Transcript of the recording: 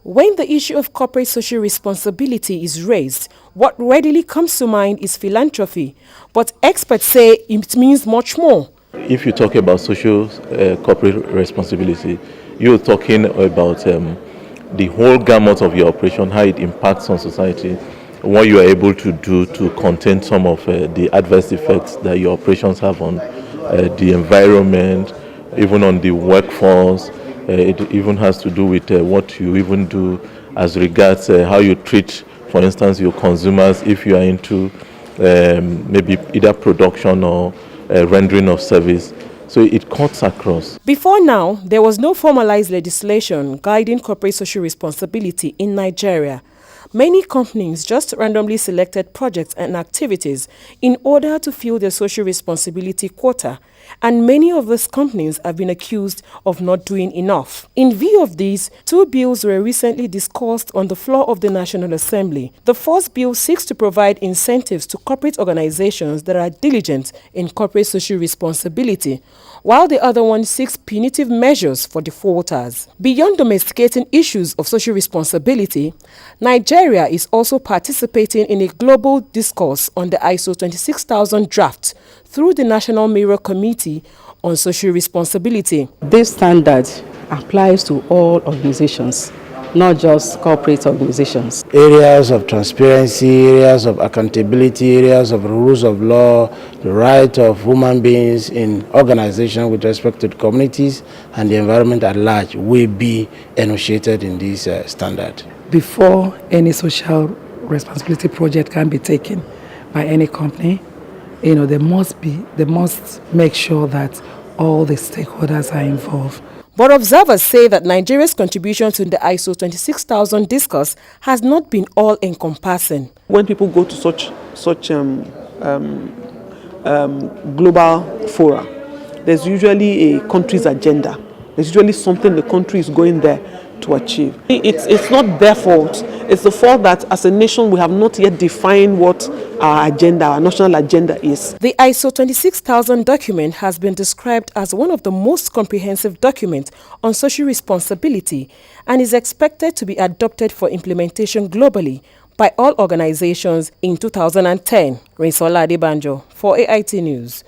When the issue of corporate social responsibility is raised, what readily comes to mind is philanthropy, but experts say it means much more. If you talk about social corporate responsibility, you're talking about the whole gamut of your operation, how it impacts on society, what you are able to do to contain some of the adverse effects that your operations have on the environment, even on the workforce. It even has to do with what you even do as regards how you treat, for instance, your consumers if you are into maybe either production or rendering of service. So it cuts across. Before now, there was no formalized legislation guiding corporate social responsibility in Nigeria. Many companies just randomly selected projects and activities in order to fill their social responsibility quota, and many of these companies have been accused of not doing enough. In view of this, two bills were recently discussed on the floor of the National Assembly. The first bill seeks to provide incentives to corporate organizations that are diligent in corporate social responsibility, while the other one seeks punitive measures for defaulters. Beyond domesticating issues of social responsibility, Nigeria is also participating in a global discourse on the ISO 26000 draft through the National Mirror Committee on Social Responsibility. This standard applies to all organizations, not just corporate organizations. Areas of transparency, areas of accountability, areas of rules of law, the right of human beings in organizations with respect to the communities and the environment at large will be enunciated in this standard. Before any social responsibility project can be taken by any company, they must make sure that all the stakeholders are involved. But observers say that Nigeria's contribution to the ISO 26000 discourse has not been all-encompassing. When people go to such global fora, there's usually a country's agenda. There's usually something the country is going there to achieve. It's not their fault. It's the fault that as a nation we have not yet defined what our agenda, our national agenda is. The ISO 26000 document has been described as one of the most comprehensive documents on social responsibility and is expected to be adopted for implementation globally by all organizations in 2010. Omotola-Aderinsola for AIT News.